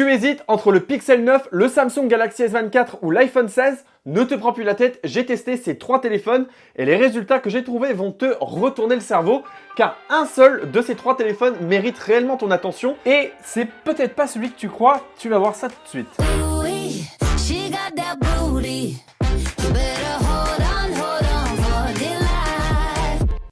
Tu hésites entre le Pixel 9, le Samsung Galaxy S24 ou l'iPhone 16? Ne te prends plus la tête, j'ai testé ces trois téléphones et les résultats que j'ai trouvés vont te retourner le cerveau car un seul de ces trois téléphones mérite réellement ton attention et c'est peut-être pas celui que tu crois, tu vas voir ça tout de suite.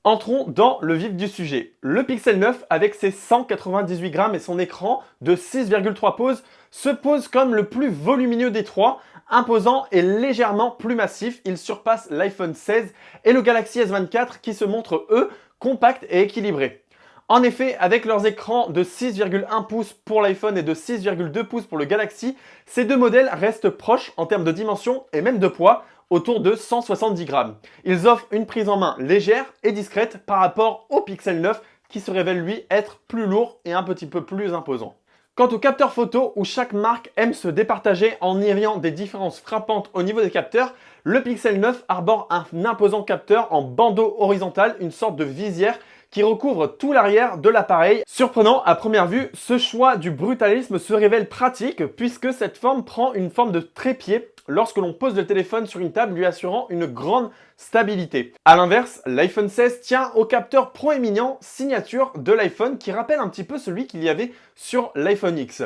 Entrons dans le vif du sujet. Le Pixel 9 avec ses 198 grammes et son écran de 6,3 pouces se pose comme le plus volumineux des trois, imposant et légèrement plus massif. Il surpasse l'iPhone 16 et le Galaxy S24 qui se montrent eux compacts et équilibrés. En effet, avec leurs écrans de 6,1 pouces pour l'iPhone et de 6,2 pouces pour le Galaxy, ces deux modèles restent proches en termes de dimension et même de poids, autour de 170 grammes. Ils offrent une prise en main légère et discrète par rapport au Pixel 9 qui se révèle lui être plus lourd et un petit peu plus imposant. Quant au capteur photo, où chaque marque aime se départager en ayant des différences frappantes au niveau des capteurs, le Pixel 9 arbore un imposant capteur en bandeau horizontal, une sorte de visière qui recouvre tout l'arrière de l'appareil. Surprenant à première vue, ce choix du brutalisme se révèle pratique puisque cette forme prend une forme de trépied lorsque l'on pose le téléphone sur une table lui assurant une grande stabilité. A l'inverse, l'iPhone 16 tient au capteur proéminent signature de l'iPhone qui rappelle un petit peu celui qu'il y avait sur l'iPhone X.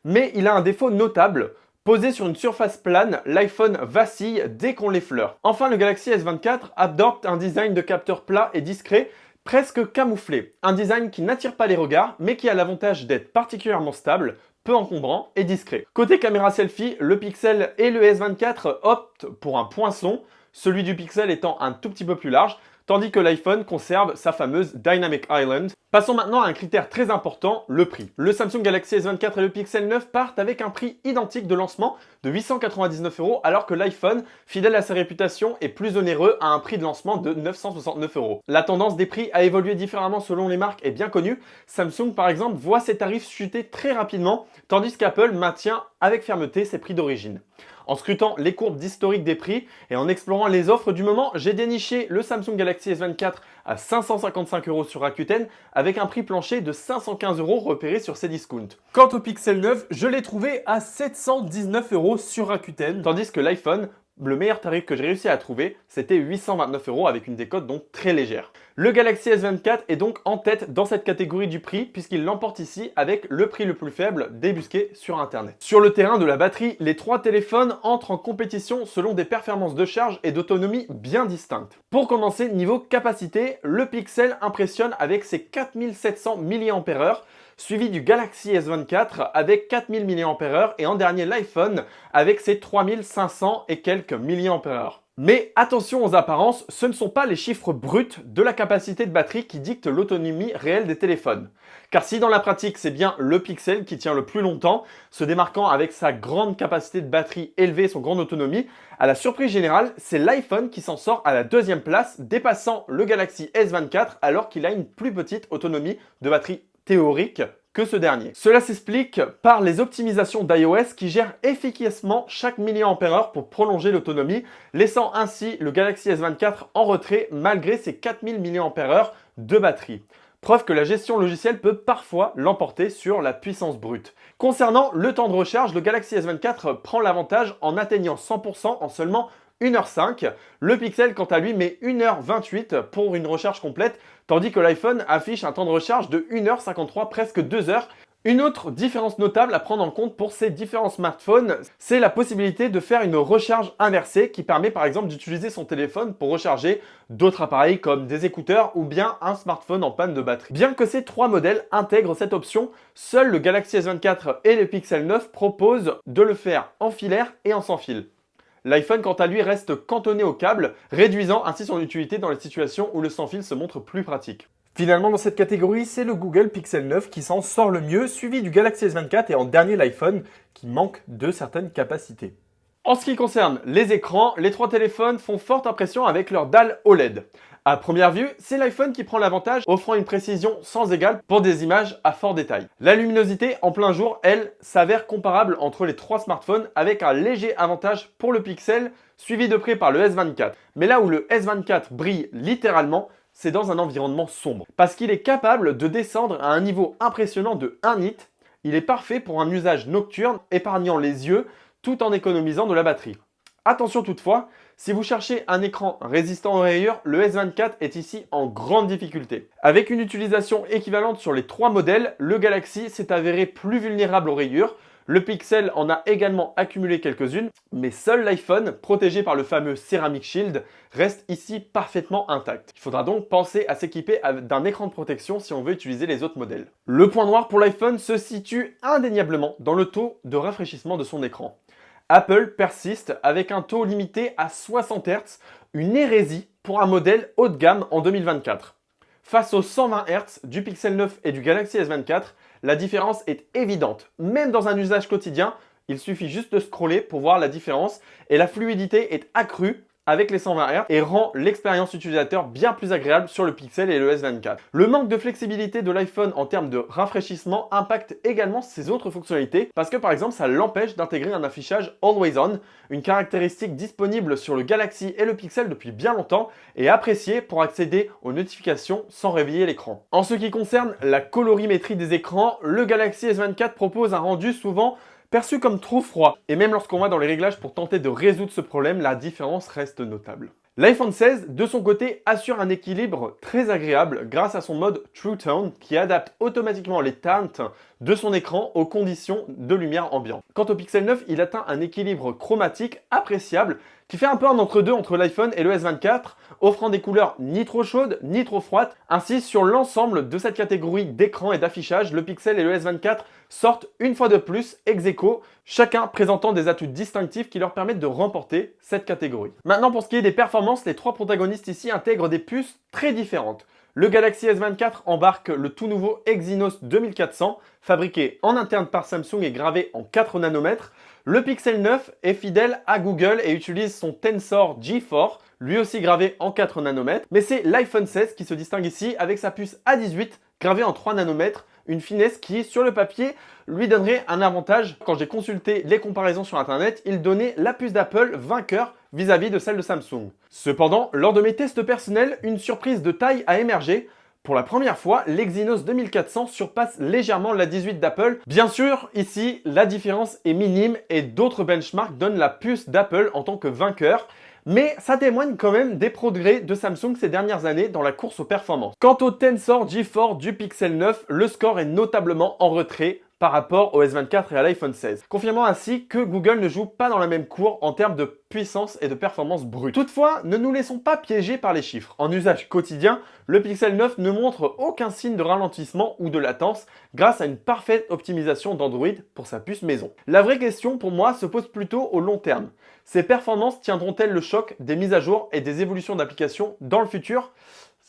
Mais il a un défaut notable. Posé sur une surface plane, l'iPhone vacille dès qu'on l'effleure. Enfin, le Galaxy S24 adopte un design de capteur plat et discret, presque camouflé. Un design qui n'attire pas les regards, mais qui a l'avantage d'être particulièrement stable, peu encombrant et discret. Côté caméra selfie, le Pixel et le S24 optent pour un poinçon, celui du Pixel étant un tout petit peu plus large, tandis que l'iPhone conserve sa fameuse Dynamic Island. Passons maintenant à un critère très important, le prix. Le Samsung Galaxy S24 et le Pixel 9 partent avec un prix identique de lancement de 899 €, alors que l'iPhone, fidèle à sa réputation, est plus onéreux à un prix de lancement de 969 €. La tendance des prix a évolué différemment selon les marques est bien connue. Samsung, par exemple, voit ses tarifs chuter très rapidement, tandis qu'Apple maintient avec fermeté ses prix d'origine. En scrutant les courbes d'historique des prix et en explorant les offres du moment, j'ai déniché le Samsung Galaxy S24 à 555 € sur Rakuten avec un prix plancher de 515 € repéré sur Cdiscount. Quant au Pixel 9, je l'ai trouvé à 719 € sur Rakuten, tandis que l'iPhone, le meilleur tarif que j'ai réussi à trouver, c'était 829 € avec une décote donc très légère. Le Galaxy S24 est donc en tête dans cette catégorie du prix puisqu'il l'emporte ici avec le prix le plus faible débusqué sur internet. Sur le terrain de la batterie, les trois téléphones entrent en compétition selon des performances de charge et d'autonomie bien distinctes. Pour commencer, niveau capacité, le Pixel impressionne avec ses 4700 mAh, suivi du Galaxy S24 avec 4000 mAh et en dernier l'iPhone avec ses 3500 et quelques mAh. Mais attention aux apparences, ce ne sont pas les chiffres bruts de la capacité de batterie qui dictent l'autonomie réelle des téléphones. Car si dans la pratique c'est bien le Pixel qui tient le plus longtemps, se démarquant avec sa grande capacité de batterie élevée et son grande autonomie, à la surprise générale, c'est l'iPhone qui s'en sort à la deuxième place, dépassant le Galaxy S24 alors qu'il a une plus petite autonomie de batterie théorique que ce dernier. Cela s'explique par les optimisations d'iOS qui gèrent efficacement chaque mAh pour prolonger l'autonomie, laissant ainsi le Galaxy S24 en retrait malgré ses 4000 mAh de batterie. Preuve que la gestion logicielle peut parfois l'emporter sur la puissance brute. Concernant le temps de recharge, le Galaxy S24 prend l'avantage en atteignant 100% en seulement 1h05. Le Pixel, quant à lui, met 1h28 pour une recharge complète, tandis que l'iPhone affiche un temps de recharge de 1h53, presque 2 heures. Une autre différence notable à prendre en compte pour ces différents smartphones, c'est la possibilité de faire une recharge inversée qui permet par exemple d'utiliser son téléphone pour recharger d'autres appareils comme des écouteurs ou bien un smartphone en panne de batterie. Bien que ces trois modèles intègrent cette option, seul le Galaxy S24 et le Pixel 9 proposent de le faire en filaire et en sans fil. L'iPhone, quant à lui, reste cantonné au câble, réduisant ainsi son utilité dans les situations où le sans-fil se montre plus pratique. Finalement, dans cette catégorie, c'est le Google Pixel 9 qui s'en sort le mieux, suivi du Galaxy S24 et en dernier l'iPhone qui manque de certaines capacités. En ce qui concerne les écrans, les trois téléphones font forte impression avec leur dalle OLED. À première vue, c'est l'iPhone qui prend l'avantage, offrant une précision sans égale pour des images à fort détail. La luminosité en plein jour, elle, s'avère comparable entre les trois smartphones avec un léger avantage pour le Pixel, suivi de près par le S24. Mais là où le S24 brille littéralement, c'est dans un environnement sombre. Parce qu'il est capable de descendre à un niveau impressionnant de 1 nit Il est parfait pour un usage nocturne, épargnant les yeux tout en économisant de la batterie. Attention toutefois, si vous cherchez un écran résistant aux rayures, le S24 est ici en grande difficulté. Avec une utilisation équivalente sur les trois modèles, le Galaxy s'est avéré plus vulnérable aux rayures. Le Pixel en a également accumulé quelques-unes, mais seul l'iPhone, protégé par le fameux Ceramic Shield, reste ici parfaitement intact. Il faudra donc penser à s'équiper d'un écran de protection si on veut utiliser les autres modèles. Le point noir pour l'iPhone se situe indéniablement dans le taux de rafraîchissement de son écran. Apple persiste avec un taux limité à 60 Hz, une hérésie pour un modèle haut de gamme en 2024. Face aux 120 Hz du Pixel 9 et du Galaxy S24, la différence est évidente. Même dans un usage quotidien, il suffit juste de scroller pour voir la différence et la fluidité est accrue avec les 120 Hz et rend l'expérience utilisateur bien plus agréable sur le Pixel et le S24. Le manque de flexibilité de l'iPhone en termes de rafraîchissement impacte également ses autres fonctionnalités parce que par exemple ça l'empêche d'intégrer un affichage Always On, une caractéristique disponible sur le Galaxy et le Pixel depuis bien longtemps et appréciée pour accéder aux notifications sans réveiller l'écran. En ce qui concerne la colorimétrie des écrans, le Galaxy S24 propose un rendu souvent perçu comme trop froid. Et même lorsqu'on va dans les réglages pour tenter de résoudre ce problème, la différence reste notable. L'iPhone 16, de son côté, assure un équilibre très agréable grâce à son mode True Tone qui adapte automatiquement les teintes de son écran aux conditions de lumière ambiante. Quant au Pixel 9, il atteint un équilibre chromatique appréciable qui fait un peu un entre-deux entre l'iPhone et le S24, offrant des couleurs ni trop chaudes ni trop froides. Ainsi, sur l'ensemble de cette catégorie d'écran et d'affichage, le Pixel et le S24 sortent une fois de plus ex aequo, chacun présentant des atouts distinctifs qui leur permettent de remporter cette catégorie. Maintenant, pour ce qui est des performances, les trois protagonistes ici intègrent des puces très différentes. Le Galaxy S24 embarque le tout nouveau Exynos 2400, fabriqué en interne par Samsung et gravé en 4 nanomètres. Le Pixel 9 est fidèle à Google et utilise son Tensor G4, lui aussi gravé en 4 nanomètres. Mais c'est l'iPhone 16 qui se distingue ici avec sa puce A18 gravée en 3 nanomètres, une finesse qui, sur le papier, lui donnerait un avantage. Quand j'ai consulté les comparaisons sur internet, il donnait la puce d'Apple vainqueur vis-à-vis de celle de Samsung. Cependant, lors de mes tests personnels, une surprise de taille a émergé. Pour la première fois, l'Exynos 2400 surpasse légèrement la 18 d'Apple. Bien sûr, ici, la différence est minime et d'autres benchmarks donnent la puce d'Apple en tant que vainqueur. Mais ça témoigne quand même des progrès de Samsung ces dernières années dans la course aux performances. Quant au Tensor G4 du Pixel 9, le score est notablement en retrait par rapport au S24 et à l'iPhone 16, confirmant ainsi que Google ne joue pas dans la même cour en termes de puissance et de performance brute. Toutefois, ne nous laissons pas piéger par les chiffres. En usage quotidien, le Pixel 9 ne montre aucun signe de ralentissement ou de latence grâce à une parfaite optimisation d'Android pour sa puce maison. La vraie question pour moi se pose plutôt au long terme. Ces performances tiendront-elles le choc des mises à jour et des évolutions d'applications dans le futur ?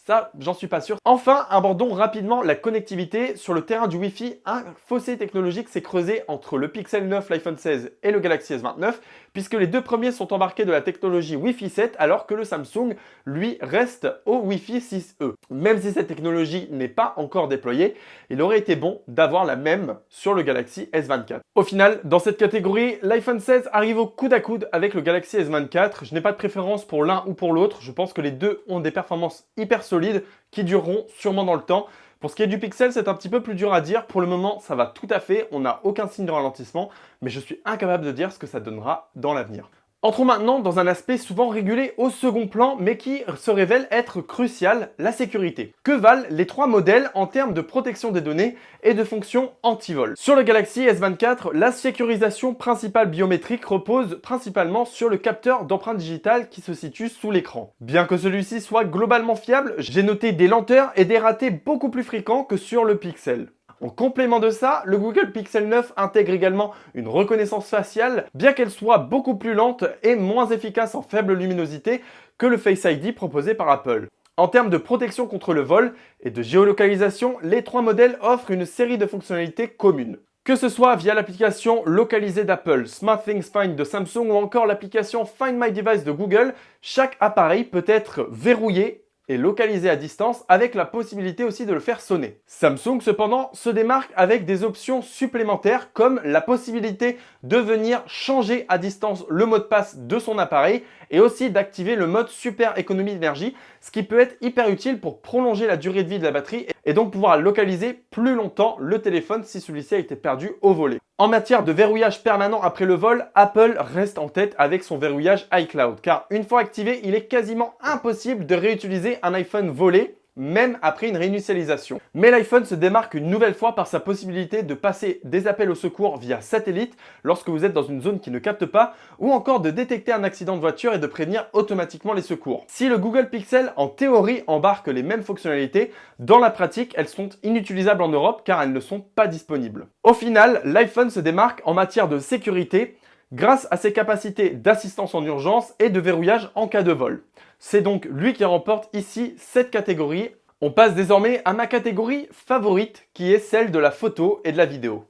Ça, j'en suis pas sûr. Enfin, abordons rapidement la connectivité. Sur le terrain du Wi-Fi, un fossé technologique s'est creusé entre le Pixel 9, l'iPhone 16 et le Galaxy S29, puisque les deux premiers sont embarqués de la technologie Wi-Fi 7, alors que le Samsung, lui, reste au Wi-Fi 6E. Même si cette technologie n'est pas encore déployée, il aurait été bon d'avoir la même sur le Galaxy S24. Au final, dans cette catégorie, l'iPhone 16 arrive au coude à coude avec le Galaxy S24. Je n'ai pas de préférence pour l'un ou pour l'autre. Je pense que les deux ont des performances hyper solides qui dureront sûrement dans le temps. Pour ce qui est du Pixel, c'est un petit peu plus dur à dire. Pour le moment, ça va tout à fait. On n'a aucun signe de ralentissement, mais je suis incapable de dire ce que ça donnera dans l'avenir. Entrons maintenant dans un aspect souvent régulé au second plan, mais qui se révèle être crucial, la sécurité. Que valent les trois modèles en termes de protection des données et de fonctions anti-vol? Sur le Galaxy S24, la sécurisation principale biométrique repose principalement sur le capteur d'empreinte digitale qui se situe sous l'écran. Bien que celui-ci soit globalement fiable, j'ai noté des lenteurs et des ratés beaucoup plus fréquents que sur le Pixel. En complément de ça, le Google Pixel 9 intègre également une reconnaissance faciale, bien qu'elle soit beaucoup plus lente et moins efficace en faible luminosité que le Face ID proposé par Apple. En termes de protection contre le vol et de géolocalisation, les trois modèles offrent une série de fonctionnalités communes. Que ce soit via l'application localisée d'Apple, SmartThings Find de Samsung ou encore l'application Find My Device de Google, chaque appareil peut être verrouillé et localisé à distance avec la possibilité aussi de le faire sonner. Samsung cependant se démarque avec des options supplémentaires comme la possibilité de venir changer à distance le mot de passe de son appareil et aussi d'activer le mode super économie d'énergie, ce qui peut être hyper utile pour prolonger la durée de vie de la batterie et donc pouvoir localiser plus longtemps le téléphone si celui-ci a été perdu au volet. En matière de verrouillage permanent après le vol, Apple reste en tête avec son verrouillage iCloud car une fois activé, il est quasiment impossible de réutiliser un iPhone volé même après une réinitialisation. Mais l'iPhone se démarque une nouvelle fois par sa possibilité de passer des appels au secours via satellite lorsque vous êtes dans une zone qui ne capte pas ou encore de détecter un accident de voiture et de prévenir automatiquement les secours. Si le Google Pixel en théorie embarque les mêmes fonctionnalités, dans la pratique elles sont inutilisables en Europe car elles ne sont pas disponibles. Au final, l'iPhone se démarque en matière de sécurité grâce à ses capacités d'assistance en urgence et de verrouillage en cas de vol. C'est donc lui qui remporte ici cette catégorie. On passe désormais à ma catégorie favorite qui est celle de la photo et de la vidéo.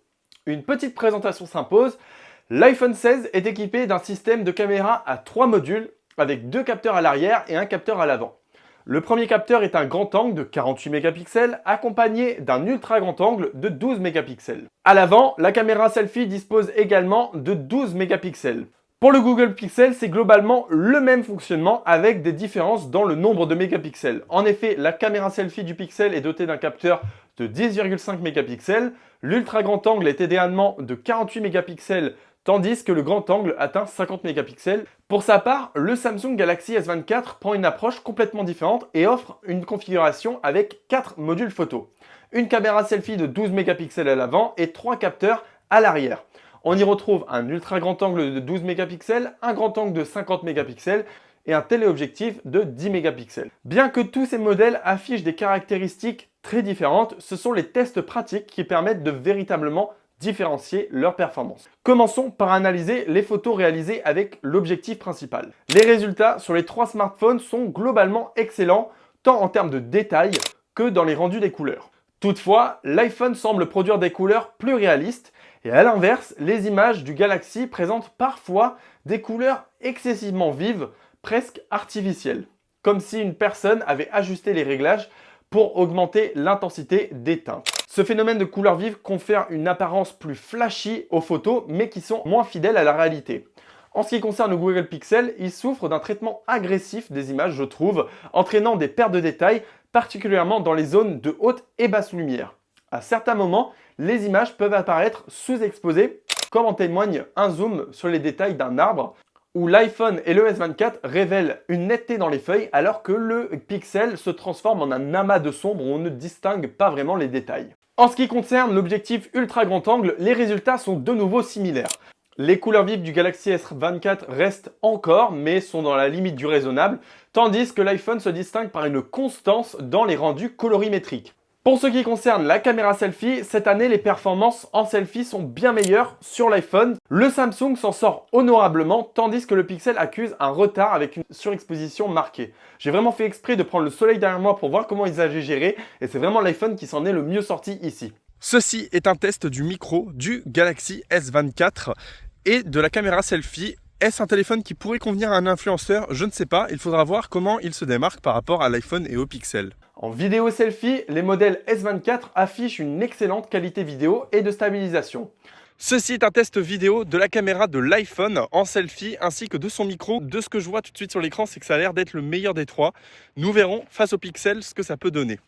Une petite présentation s'impose. L'iPhone 16 est équipé d'un système de caméra à 3 modules avec 2 capteurs à l'arrière et un capteur à l'avant. Le premier capteur est un grand angle de 48 mégapixels accompagné d'un ultra grand angle de 12 mégapixels. À l'avant, la caméra selfie dispose également de 12 mégapixels. Pour le Google Pixel, c'est globalement le même fonctionnement avec des différences dans le nombre de mégapixels. En effet, la caméra selfie du Pixel est dotée d'un capteur de 10,5 mégapixels, l'ultra grand angle est idéalement de 48 mégapixels, tandis que le grand angle atteint 50 mégapixels. Pour sa part, le Samsung Galaxy S24 prend une approche complètement différente et offre une configuration avec 4 modules photo. Une caméra selfie de 12 mégapixels à l'avant et 3 capteurs à l'arrière. On y retrouve un ultra grand angle de 12 mégapixels, un grand angle de 50 mégapixels et un téléobjectif de 10 mégapixels. Bien que tous ces modèles affichent des caractéristiques très différentes, ce sont les tests pratiques qui permettent de véritablement différencier leurs performances. Commençons par analyser les photos réalisées avec l'objectif principal. Les résultats sur les 3 smartphones sont globalement excellents, tant en termes de détails que dans les rendus des couleurs. Toutefois, l'iPhone semble produire des couleurs plus réalistes et à l'inverse, les images du Galaxy présentent parfois des couleurs excessivement vives, presque artificielles, comme si une personne avait ajusté les réglages pour augmenter l'intensité des teintes. Ce phénomène de couleurs vives confère une apparence plus flashy aux photos, mais qui sont moins fidèles à la réalité. En ce qui concerne le Google Pixel, il souffre d'un traitement agressif des images, je trouve, entraînant des pertes de détails, particulièrement dans les zones de haute et basse lumière. À certains moments, les images peuvent apparaître sous-exposées, comme en témoigne un zoom sur les détails d'un arbre, où l'iPhone et le S24 révèlent une netteté dans les feuilles, alors que le Pixel se transforme en un amas de sombre où on ne distingue pas vraiment les détails. En ce qui concerne l'objectif ultra grand angle, les résultats sont de nouveau similaires. Les couleurs vives du Galaxy S24 restent encore, mais sont dans la limite du raisonnable, tandis que l'iPhone se distingue par une constance dans les rendus colorimétriques. Pour ce qui concerne la caméra selfie, cette année les performances en selfie sont bien meilleures sur l'iPhone. Le Samsung s'en sort honorablement, tandis que le Pixel accuse un retard avec une surexposition marquée. J'ai vraiment fait exprès de prendre le soleil derrière moi pour voir comment ils avaient géré, et c'est vraiment l'iPhone qui s'en est le mieux sorti ici. Ceci est un test du micro du Galaxy S24 et de la caméra selfie. Est-ce un téléphone qui pourrait convenir à un influenceur? Je ne sais pas, il faudra voir comment il se démarque par rapport à l'iPhone et au Pixel. En vidéo selfie, les modèles S24 affichent une excellente qualité vidéo et de stabilisation. Ceci est un test vidéo de la caméra de l'iPhone en selfie ainsi que de son micro. De ce que je vois tout de suite sur l'écran, c'est que ça a l'air d'être le meilleur des trois. Nous verrons face au Pixel ce que ça peut donner.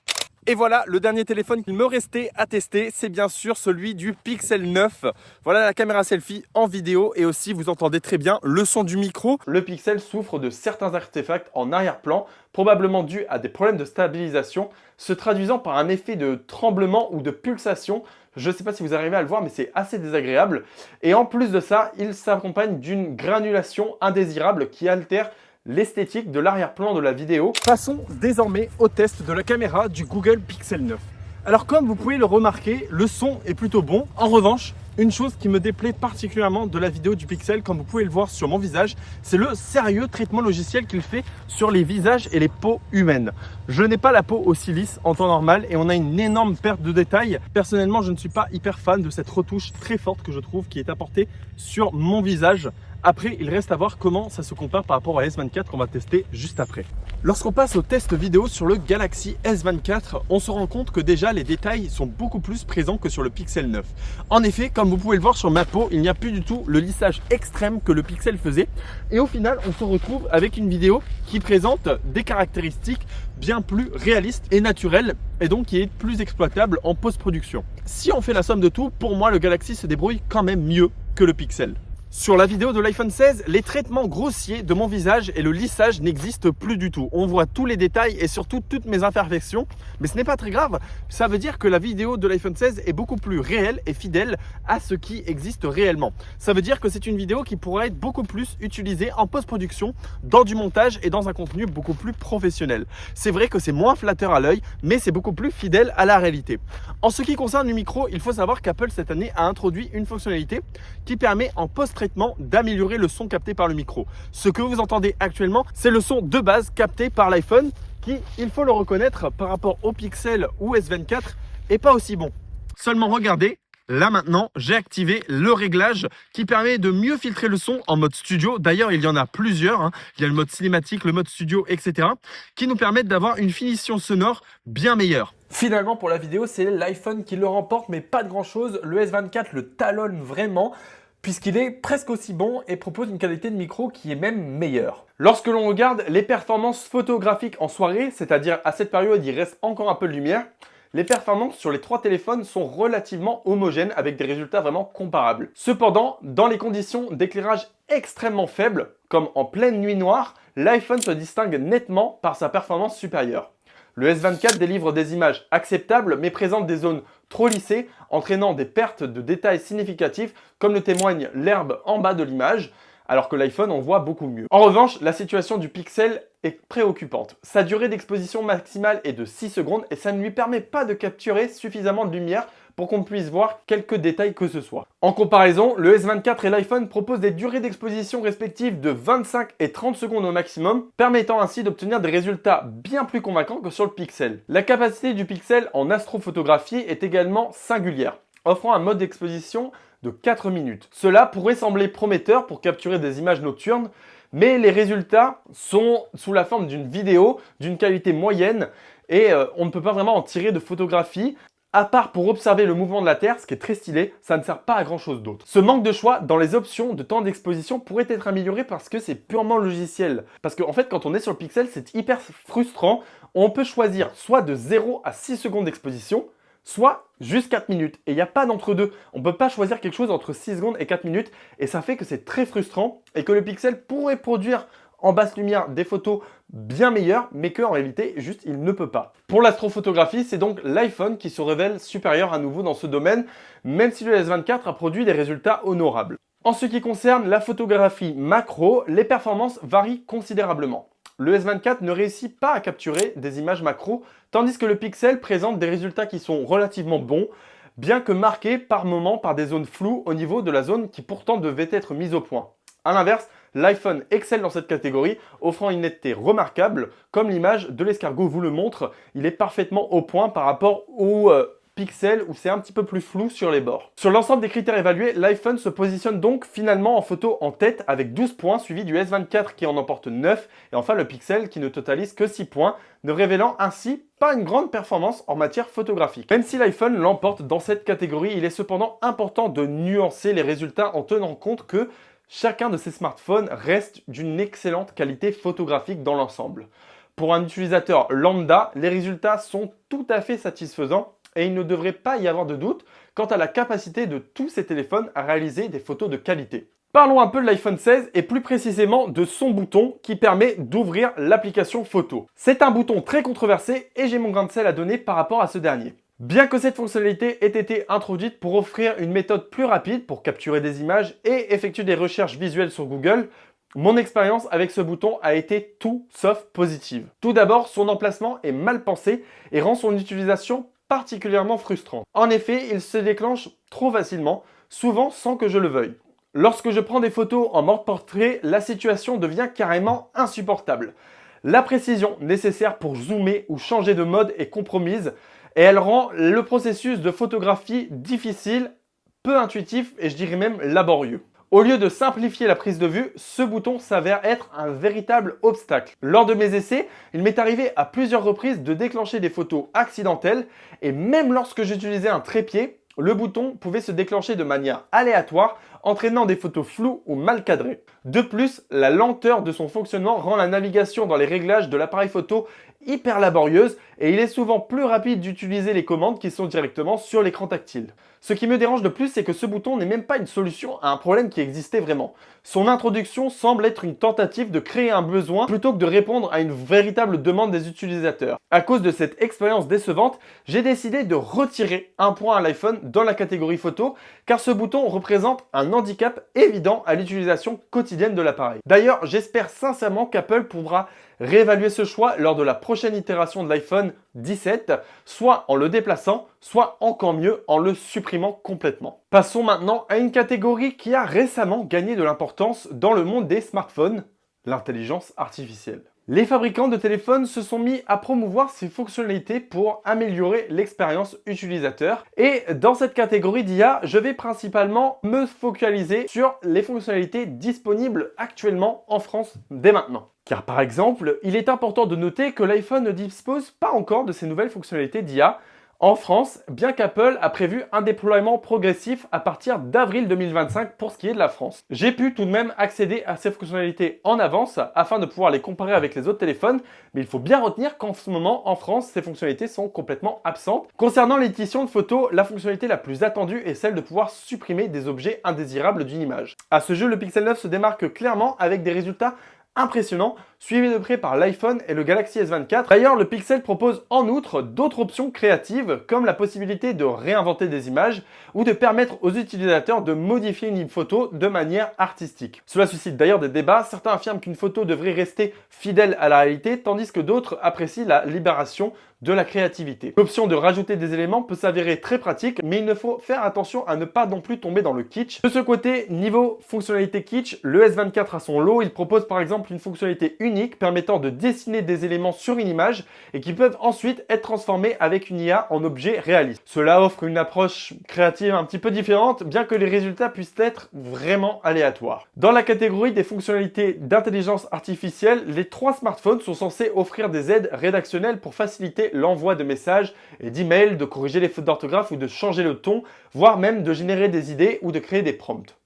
Et voilà, le dernier téléphone qu'il me restait à tester, c'est bien sûr celui du Pixel 9. Voilà la caméra selfie en vidéo et aussi vous entendez très bien le son du micro. Le Pixel souffre de certains artefacts en arrière-plan, probablement dus à des problèmes de stabilisation, se traduisant par un effet de tremblement ou de pulsation. Je ne sais pas si vous arrivez à le voir, mais c'est assez désagréable. Et en plus de ça, il s'accompagne d'une granulation indésirable qui altère l'esthétique de l'arrière-plan de la vidéo. Passons désormais au test de la caméra du Google Pixel 9. Alors comme vous pouvez le remarquer, le son est plutôt bon. En revanche, une chose qui me déplaît particulièrement de la vidéo du Pixel, comme vous pouvez le voir sur mon visage, c'est le sérieux traitement logiciel qu'il fait sur les visages et les peaux humaines. Je n'ai pas la peau aussi lisse en temps normal et on a une énorme perte de détails. Personnellement, je ne suis pas hyper fan de cette retouche très forte que je trouve qui est apportée sur mon visage. Après, il reste à voir comment ça se compare par rapport à S24 qu'on va tester juste après. Lorsqu'on passe au test vidéo sur le Galaxy S24, on se rend compte que déjà les détails sont beaucoup plus présents que sur le Pixel 9. En effet, comme vous pouvez le voir sur ma peau, il n'y a plus du tout le lissage extrême que le Pixel faisait. Et au final, on se retrouve avec une vidéo qui présente des caractéristiques bien plus réalistes et naturelles et donc qui est plus exploitable en post-production. Si on fait la somme de tout, pour moi le Galaxy se débrouille quand même mieux que le Pixel. Sur la vidéo de l'iPhone 16, les traitements grossiers de mon visage et le lissage n'existent plus du tout. On voit tous les détails et surtout toutes mes imperfections, mais ce n'est pas très grave. Ça veut dire que la vidéo de l'iPhone 16 est beaucoup plus réelle et fidèle à ce qui existe réellement. Ça veut dire que c'est une vidéo qui pourrait être beaucoup plus utilisée en post-production, dans du montage et dans un contenu beaucoup plus professionnel. C'est vrai que c'est moins flatteur à l'œil, mais c'est beaucoup plus fidèle à la réalité. En ce qui concerne le micro, il faut savoir qu'Apple cette année a introduit une fonctionnalité qui permet en post-traitement d'améliorer le son capté par le micro. Ce que vous entendez actuellement, c'est le son de base capté par l'iPhone qui, il faut le reconnaître, par rapport au Pixel ou S24, est pas aussi bon. Seulement regardez, là maintenant, j'ai activé le réglage qui permet de mieux filtrer le son en mode studio. D'ailleurs, il y en a plusieurs. Il y a le mode cinématique, le mode studio, etc. qui nous permettent d'avoir une finition sonore bien meilleure. Finalement, pour la vidéo, c'est l'iPhone qui le remporte, mais pas de grand-chose. Le S24 le talonne vraiment, puisqu'il est presque aussi bon et propose une qualité de micro qui est même meilleure. Lorsque l'on regarde les performances photographiques en soirée, c'est-à-dire à cette période, il reste encore un peu de lumière, les performances sur les trois téléphones sont relativement homogènes avec des résultats vraiment comparables. Cependant, dans les conditions d'éclairage extrêmement faibles, comme en pleine nuit noire, l'iPhone se distingue nettement par sa performance supérieure. Le S24 délivre des images acceptables mais présente des zones trop lissées, entraînant des pertes de détails significatifs comme le témoigne l'herbe en bas de l'image, alors que l'iPhone en voit beaucoup mieux. En revanche, la situation du Pixel est préoccupante. Sa durée d'exposition maximale est de 6 secondes et ça ne lui permet pas de capturer suffisamment de lumière pour qu'on puisse voir quelques détails que ce soit. En comparaison, le S24 et l'iPhone proposent des durées d'exposition respectives de 25 et 30 secondes au maximum, permettant ainsi d'obtenir des résultats bien plus convaincants que sur le Pixel. La capacité du Pixel en astrophotographie est également singulière, offrant un mode d'exposition de 4 minutes. Cela pourrait sembler prometteur pour capturer des images nocturnes, mais les résultats sont sous la forme d'une vidéo d'une qualité moyenne et on ne peut pas vraiment en tirer de photographie. À part pour observer le mouvement de la Terre, ce qui est très stylé, ça ne sert pas à grand chose d'autre. Ce manque de choix dans les options de temps d'exposition pourrait être amélioré parce que c'est purement logiciel. Parce qu'en fait, quand on est sur le Pixel, c'est hyper frustrant. On peut choisir soit de 0 à 6 secondes d'exposition, soit juste 4 minutes. Et il n'y a pas d'entre-deux. On ne peut pas choisir quelque chose entre 6 secondes et 4 minutes. Et ça fait que c'est très frustrant et que le Pixel pourrait produire en basse lumière des photos bien meilleures, mais qu'en réalité, juste, il ne peut pas. Pour l'astrophotographie, c'est donc l'iPhone qui se révèle supérieur à nouveau dans ce domaine, même si le S24 a produit des résultats honorables. En ce qui concerne la photographie macro, les performances varient considérablement. Le S24 ne réussit pas à capturer des images macro, tandis que le Pixel présente des résultats qui sont relativement bons, bien que marqués par moments par des zones floues au niveau de la zone qui pourtant devait être mise au point. A l'inverse, l'iPhone excelle dans cette catégorie, offrant une netteté remarquable, comme l'image de l'escargot vous le montre, il est parfaitement au point par rapport au Pixel où c'est un petit peu plus flou sur les bords. Sur l'ensemble des critères évalués, l'iPhone se positionne donc finalement en photo en tête avec 12 points, suivi du S24 qui en emporte 9, et enfin le Pixel qui ne totalise que 6 points, ne révélant ainsi pas une grande performance en matière photographique. Même si l'iPhone l'emporte dans cette catégorie, il est cependant important de nuancer les résultats en tenant compte que chacun de ces smartphones reste d'une excellente qualité photographique dans l'ensemble. Pour un utilisateur lambda, les résultats sont tout à fait satisfaisants et il ne devrait pas y avoir de doute quant à la capacité de tous ces téléphones à réaliser des photos de qualité. Parlons un peu de l'iPhone 16 et plus précisément de son bouton qui permet d'ouvrir l'application photo. C'est un bouton très controversé et j'ai mon grain de sel à donner par rapport à ce dernier. Bien que cette fonctionnalité ait été introduite pour offrir une méthode plus rapide pour capturer des images et effectuer des recherches visuelles sur Google, mon expérience avec ce bouton a été tout sauf positive. Tout d'abord, son emplacement est mal pensé et rend son utilisation particulièrement frustrante. En effet, il se déclenche trop facilement, souvent sans que je le veuille. Lorsque je prends des photos en mode portrait, la situation devient carrément insupportable. La précision nécessaire pour zoomer ou changer de mode est compromise, et elle rend le processus de photographie difficile, peu intuitif et je dirais même laborieux. Au lieu de simplifier la prise de vue, ce bouton s'avère être un véritable obstacle. Lors de mes essais, il m'est arrivé à plusieurs reprises de déclencher des photos accidentelles et même lorsque j'utilisais un trépied, le bouton pouvait se déclencher de manière aléatoire, entraînant des photos floues ou mal cadrées. De plus, la lenteur de son fonctionnement rend la navigation dans les réglages de l'appareil photo hyper laborieuse et il est souvent plus rapide d'utiliser les commandes qui sont directement sur l'écran tactile. Ce qui me dérange de plus, c'est que ce bouton n'est même pas une solution à un problème qui existait vraiment. Son introduction semble être une tentative de créer un besoin plutôt que de répondre à une véritable demande des utilisateurs. À cause de cette expérience décevante, j'ai décidé de retirer un point à l'iPhone dans la catégorie photo car ce bouton représente un handicap évident à l'utilisation quotidienne de l'appareil. D'ailleurs, j'espère sincèrement qu'Apple pourra réévaluer ce choix lors de la prochaine itération de l'iPhone 17, soit en le déplaçant, soit encore mieux en le supprimant complètement. Passons maintenant à une catégorie qui a récemment gagné de l'importance dans le monde des smartphones, l'intelligence artificielle. Les fabricants de téléphones se sont mis à promouvoir ces fonctionnalités pour améliorer l'expérience utilisateur. Et dans cette catégorie d'IA, je vais principalement me focaliser sur les fonctionnalités disponibles actuellement en France dès maintenant. Car par exemple, il est important de noter que l'iPhone ne dispose pas encore de ces nouvelles fonctionnalités d'IA en France, bien qu'Apple a prévu un déploiement progressif à partir d'avril 2025 pour ce qui est de la France. J'ai pu tout de même accéder à ces fonctionnalités en avance afin de pouvoir les comparer avec les autres téléphones, mais il faut bien retenir qu'en ce moment, en France, ces fonctionnalités sont complètement absentes. Concernant l'édition de photos, la fonctionnalité la plus attendue est celle de pouvoir supprimer des objets indésirables d'une image. À ce jeu, le Pixel 9 se démarque clairement avec des résultats impressionnant, suivi de près par l'iPhone et le Galaxy S24. D'ailleurs, le Pixel propose en outre d'autres options créatives comme la possibilité de réinventer des images ou de permettre aux utilisateurs de modifier une photo de manière artistique. Cela suscite d'ailleurs des débats. Certains affirment qu'une photo devrait rester fidèle à la réalité, tandis que d'autres apprécient la libération de la créativité. L'option de rajouter des éléments peut s'avérer très pratique, mais il ne faut faire attention à ne pas non plus tomber dans le kitsch. De ce côté, niveau fonctionnalité kitsch, le S24 a son lot. Il propose par exemple une fonctionnalité unique permettant de dessiner des éléments sur une image et qui peuvent ensuite être transformés avec une IA en objets réalistes. Cela offre une approche créative un petit peu différente, bien que les résultats puissent être vraiment aléatoires. Dans la catégorie des fonctionnalités d'intelligence artificielle, les 3 smartphones sont censés offrir des aides rédactionnelles pour faciliter l'envoi de messages et d'emails, de corriger les fautes d'orthographe ou de changer le ton, voire même de générer des idées ou de créer des prompts.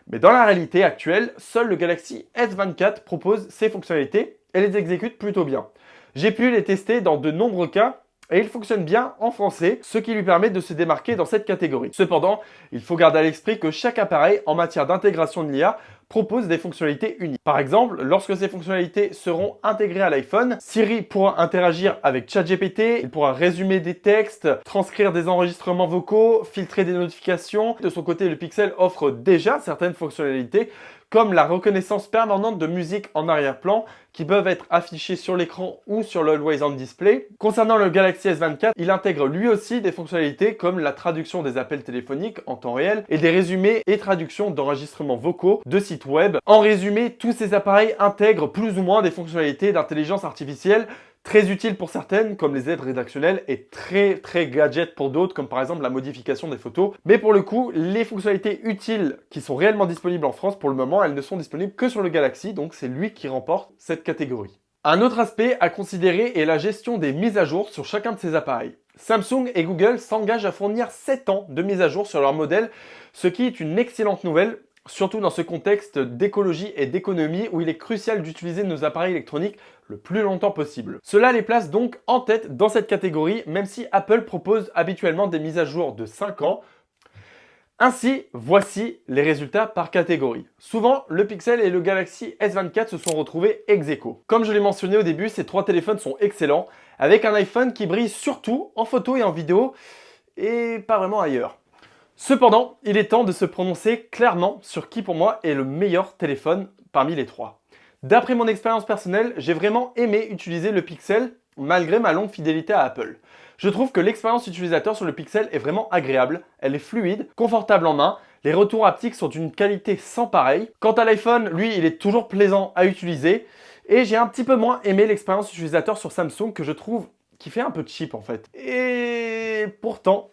Mais dans la réalité actuelle, seul le Galaxy S24 propose ces fonctionnalités et les exécute plutôt bien. J'ai pu les tester dans de nombreux cas et il fonctionne bien en français, ce qui lui permet de se démarquer dans cette catégorie. Cependant, il faut garder à l'esprit que chaque appareil en matière d'intégration de l'IA propose des fonctionnalités uniques. Par exemple, lorsque ces fonctionnalités seront intégrées à l'iPhone, Siri pourra interagir avec ChatGPT, il pourra résumer des textes, transcrire des enregistrements vocaux, filtrer des notifications. De son côté, le Pixel offre déjà certaines fonctionnalités comme la reconnaissance permanente de musique en arrière-plan qui peuvent être affichées sur l'écran ou sur l'Always On Display. Concernant le Galaxy S24, il intègre lui aussi des fonctionnalités comme la traduction des appels téléphoniques en temps réel et des résumés et traductions d'enregistrements vocaux de sites web. En résumé, tous ces appareils intègrent plus ou moins des fonctionnalités d'intelligence artificielle très utiles pour certaines, comme les aides rédactionnelles, et très gadget pour d'autres, comme par exemple la modification des photos. Mais pour le coup, les fonctionnalités utiles qui sont réellement disponibles en France, pour le moment, elles ne sont disponibles que sur le Galaxy, donc c'est lui qui remporte cette catégorie. Un autre aspect à considérer est la gestion des mises à jour sur chacun de ces appareils. Samsung et Google s'engagent à fournir 7 ans de mise à jour sur leur modèle, ce qui est une excellente nouvelle, surtout dans ce contexte d'écologie et d'économie où il est crucial d'utiliser nos appareils électroniques le plus longtemps possible. Cela les place donc en tête dans cette catégorie, même si Apple propose habituellement des mises à jour de 5 ans. Ainsi, voici les résultats par catégorie. Souvent, le Pixel et le Galaxy S24 se sont retrouvés ex aequo. Comme je l'ai mentionné au début, ces 3 téléphones sont excellents, avec un iPhone qui brille surtout en photo et en vidéo, et pas vraiment ailleurs. Cependant, il est temps de se prononcer clairement sur qui pour moi est le meilleur téléphone parmi les 3. D'après mon expérience personnelle, j'ai vraiment aimé utiliser le Pixel malgré ma longue fidélité à Apple. Je trouve que l'expérience utilisateur sur le Pixel est vraiment agréable, elle est fluide, confortable en main, les retours haptiques sont d'une qualité sans pareil. Quant à l'iPhone, lui, il est toujours plaisant à utiliser et j'ai un petit peu moins aimé l'expérience utilisateur sur Samsung que je trouve qui fait un peu cheap en fait. Et pourtant,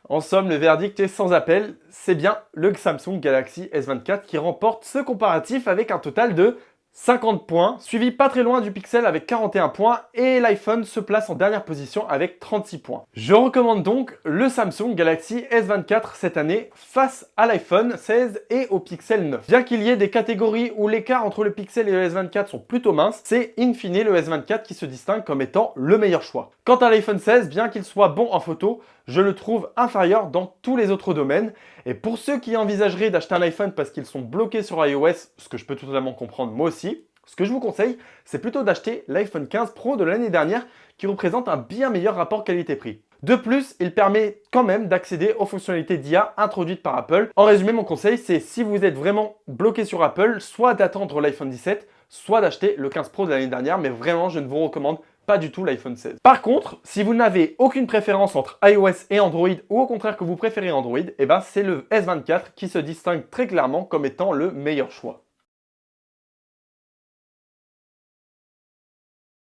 En somme, le verdict est sans appel, c'est bien le Samsung Galaxy S24 qui remporte ce comparatif avec un total de 50 points, suivi pas très loin du Pixel avec 41 points et l'iPhone se place en dernière position avec 36 points. Je recommande donc le Samsung Galaxy S24 cette année face à l'iPhone 16 et au Pixel 9. Bien qu'il y ait des catégories où l'écart entre le Pixel et le S24 sont plutôt minces, c'est in fine le S24 qui se distingue comme étant le meilleur choix. Quant à l'iPhone 16, bien qu'il soit bon en photo, je le trouve inférieur dans tous les autres domaines. Et pour ceux qui envisageraient d'acheter un iPhone parce qu'ils sont bloqués sur iOS, ce que je peux totalement comprendre moi aussi, ce que je vous conseille, c'est plutôt d'acheter l'iPhone 15 Pro de l'année dernière qui représente un bien meilleur rapport qualité-prix. De plus, il permet quand même d'accéder aux fonctionnalités d'IA introduites par Apple. En résumé, mon conseil, c'est si vous êtes vraiment bloqué sur Apple, soit d'attendre l'iPhone 17, soit d'acheter le 15 Pro de l'année dernière, mais vraiment, je ne vous recommande pas du tout l'iPhone 16. Par contre, si vous n'avez aucune préférence entre iOS et Android, ou au contraire que vous préférez Android, eh ben c'est le S24 qui se distingue très clairement comme étant le meilleur choix.